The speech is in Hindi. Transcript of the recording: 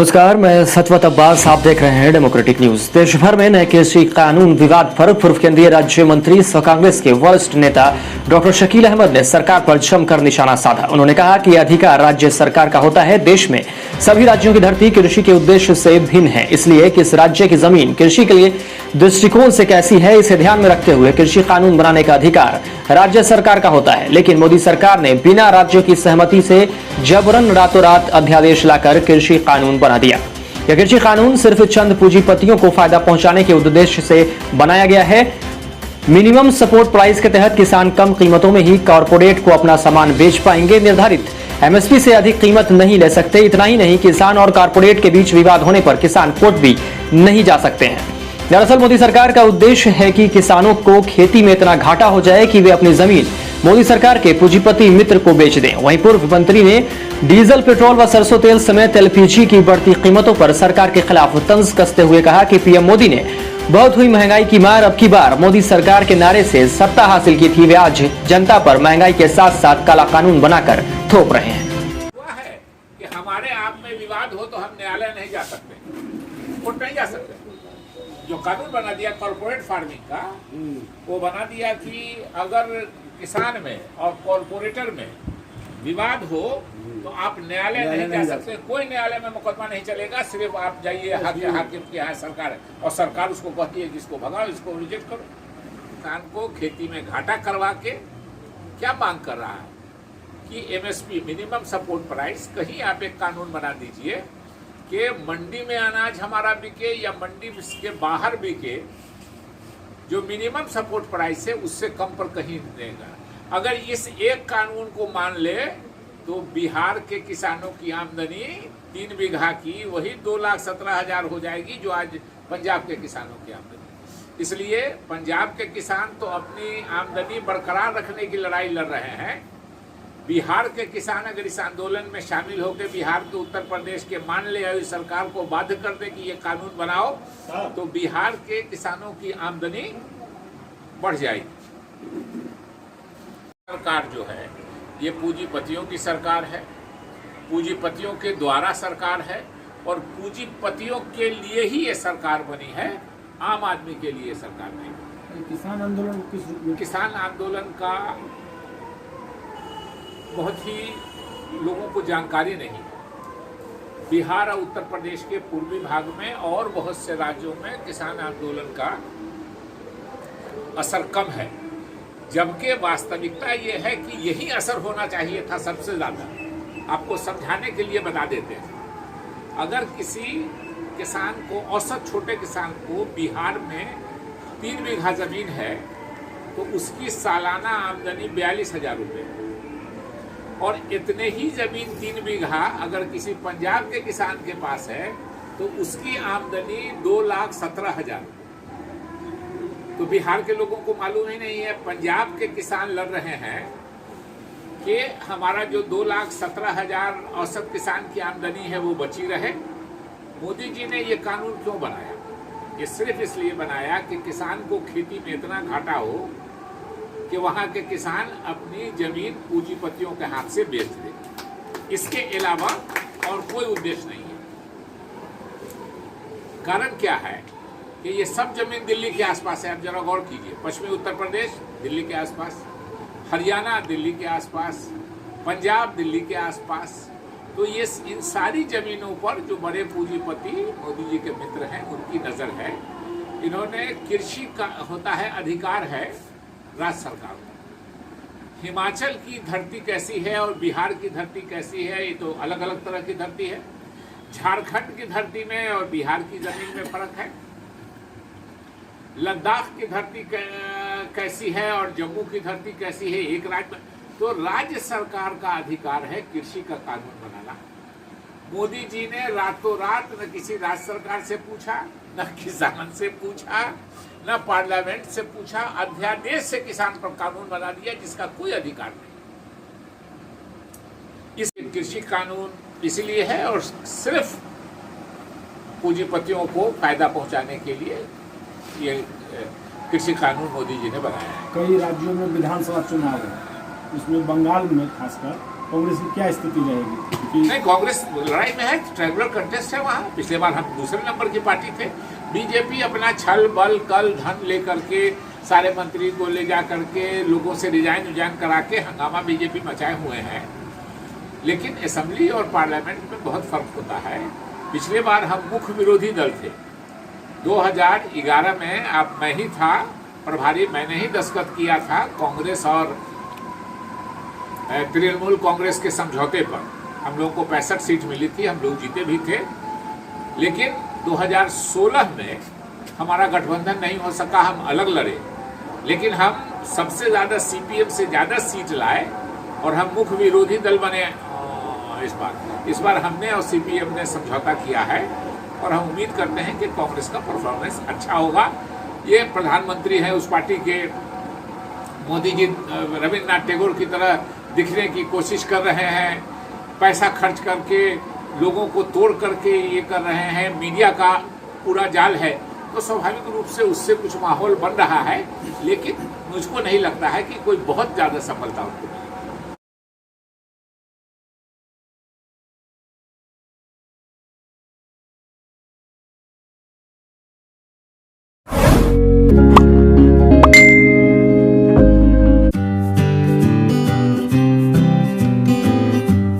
नमस्कार, मैं सचवत अब्बास। आप देख रहे हैं डेमोक्रेटिक न्यूज। देश भर में नए कृषि कानून विवाद पर पूर्व केंद्रीय राज्य मंत्री सह कांग्रेस के वरिष्ठ नेता डॉक्टर शकील अहमद ने सरकार पर जमकर निशाना साधा। उन्होंने कहा कि अधिकार राज्य सरकार का होता है। देश में सभी राज्यों की धरती कृषि के उद्देश्य से भिन्न है, इसलिए किस राज्य की जमीन कृषि के लिए दृष्टिकोण से कैसी है, इसे ध्यान में रखते हुए कृषि कानून बनाने का अधिकार राज्य सरकार का होता है। लेकिन मोदी सरकार ने बिना राज्यों की सहमति से जबरन रातों रात अध्यादेश लाकर कृषि कानून बना दिया। यह कृषि कानून सिर्फ चंद पूंजीपतियों को फायदा पहुंचाने के उद्देश्य से बनाया गया है। मिनिमम सपोर्ट प्राइस के तहत किसान कम कीमतों में ही कॉर्पोरेट को अपना सामान बेच पाएंगे। निर्धारित एमएसपी से अधिक कीमत नहीं ले सकते। इतना ही नहीं, किसान और कॉर्पोरेट के बीच विवाद होने पर किसान कोर्ट भी नहीं जा सकते हैं। दरअसल मोदी सरकार का उद्देश्य है कि किसानों को खेती में इतना घाटा हो जाए कि वे अपनी जमीन मोदी सरकार के पूंजीपति मित्र को बेच दें। वहीं पूर्व मंत्री ने डीजल, पेट्रोल व सरसों तेल समेत एलपीजी की बढ़ती कीमतों पर सरकार के खिलाफ तंज कसते हुए कहा कि पीएम मोदी ने बहुत हुई महंगाई की मार, अब की बार मोदी सरकार के नारे से सत्ता हासिल की थी। वे आज जनता पर महंगाई के साथ साथ काला कानून बनाकर थोप रहे हैं। हुआ है कि हमारे आप में विवाद हो तो हम न्यायालय नहीं जा सकते, कोर्ट नहीं जा सकते। जो कानून बना दिया कॉर्पोरेट फार्मिंग का, वो बना दिया कि अगर किसान में और कॉर्पोरेटर में विवाद हो तो आप न्यायालय नहीं जा सकते। कोई न्यायालय में मुकदमा नहीं चलेगा। सिर्फ आप जाइए हाकिम के यहाँ, सरकार है और सरकार उसको कहती है जिसको भगाओ, इसको रिजेक्ट करो। किसान को खेती में घाटा करवा के क्या मांग कर रहा है कि एमएसपी, मिनिमम सपोर्ट प्राइस, कहीं आप एक कानून बना दीजिए कि मंडी में अनाज हमारा बिके या मंडी के बाहर बिके, जो मिनिमम सपोर्ट प्राइस है उससे कम पर कहीं देगा। अगर इस एक कानून को मान ले तो बिहार के किसानों की आमदनी 3 बीघा की वही 2,17,000 हो जाएगी जो आज पंजाब के किसानों की आमदनी। इसलिए पंजाब के किसान तो अपनी आमदनी बरकरार रखने की लड़ाई लड़ रहे हैं। बिहार के किसान अगर इस आंदोलन में शामिल होकर बिहार के, उत्तर प्रदेश के मान ले और सरकार को बाध्य कर दे कि ये कानून बनाओ, तो बिहार के किसानों की आमदनी बढ़ जाएगी। सरकार जो है ये पूंजीपतियों की सरकार है, पूंजीपतियों के द्वारा सरकार है और पूंजीपतियों के लिए ही ये सरकार बनी है, आम आदमी के लिए सरकार नहीं। किसान आंदोलन का बहुत ही लोगों को जानकारी नहीं है। बिहार और उत्तर प्रदेश के पूर्वी भाग में और बहुत से राज्यों में किसान आंदोलन का असर कम है, जबकि वास्तविकता ये है कि यही असर होना चाहिए था सबसे ज़्यादा। आपको समझाने के लिए बता देते हैं, अगर किसी किसान को, औसत छोटे किसान को बिहार में 3 बीघा ज़मीन है तो उसकी सालाना आमदनी 42,000 रुपये, और इतने ही जमीन 3 बीघा अगर किसी पंजाब के किसान के पास है तो उसकी आमदनी 2,17,000। तो बिहार के लोगों को मालूम ही नहीं है। पंजाब के किसान लड़ रहे हैं कि हमारा जो 2,17,000 औसत किसान की आमदनी है वो बची रहे। मोदी जी ने ये कानून क्यों बनाया? ये सिर्फ इसलिए बनाया कि किसान को खेती में इतना घाटा हो कि वहाँ के किसान अपनी जमीन पूंजीपतियों के हाथ से बेच दे। इसके अलावा और कोई उद्देश्य नहीं है। कारण क्या है कि ये सब जमीन दिल्ली के आसपास है। आप जरा गौर कीजिए, पश्चिमी उत्तर प्रदेश दिल्ली के आसपास, हरियाणा दिल्ली के आसपास, पंजाब दिल्ली के आसपास। तो ये इन सारी जमीनों पर जो बड़े पूंजीपति मोदी जी के मित्र हैं उनकी नज़र है। इन्होंने कृषि का होता है अधिकार है राज्य सरकार को। हिमाचल की धरती कैसी है और बिहार की धरती कैसी है, ये तो अलग अलग तरह की धरती है। झारखंड की धरती में और बिहार की जमीन में फर्क है। लद्दाख की धरती कैसी है और जम्मू की धरती कैसी है, एक राज्य में। तो राज्य सरकार का अधिकार है कृषि का कानून बनाना। मोदी जी ने रातों रात न किसी राज्य सरकार से पूछा, न किसान से पूछा, न पार्लियामेंट से पूछा, अध्यादेश से किसान पर कानून बना दिया जिसका कोई अधिकार नहीं। इस कृषि कानून इसलिए है और सिर्फ पूंजीपतियों को फायदा पहुंचाने के लिए ये कृषि कानून मोदी जी ने बनाया है। कई राज्यों में विधानसभा चुनाव है, उसमें बंगाल में खासकर कांग्रेस की क्या स्थिति रहेगी? नहीं, कांग्रेस लड़ाई में है, ट्रायंगुलर कंटेस्ट है वहाँ। पिछले बार हम दूसरे नंबर की पार्टी थे। बीजेपी अपना छल बल कल धन लेकर के सारे मंत्री को ले जा करके लोगों से रिजाइन करा के हंगामा बीजेपी मचाए हुए हैं। लेकिन असेंबली और पार्लियामेंट में बहुत फर्क होता है। पिछले बार हम मुख्य विरोधी दल थे। 2011 में मैं ही था प्रभारी, मैंने ही दस्तखत किया था कांग्रेस और तृणमूल कांग्रेस के समझौते पर। हम लोगों को 65 सीट मिली थी, हम लोग जीते भी थे। लेकिन 2016 में हमारा गठबंधन नहीं हो सका, हम अलग लड़े। लेकिन हम सबसे ज़्यादा सीपीएम से ज़्यादा सीट लाए और हम मुख्य विरोधी दल बने। इस बार हमने और सीपीएम ने समझौता किया है और हम उम्मीद करते हैं कि कांग्रेस का परफॉर्मेंस अच्छा होगा। ये प्रधानमंत्री है उस पार्टी के, मोदी जी रविन्द्रनाथ टैगोर की तरह दिखने की कोशिश कर रहे हैं, पैसा खर्च करके लोगों को तोड़ करके ये कर रहे हैं, मीडिया का पूरा जाल है। तो स्वाभाविक रूप से उससे कुछ माहौल बन रहा है। लेकिन मुझको नहीं लगता है कि कोई बहुत ज़्यादा सफलता उनको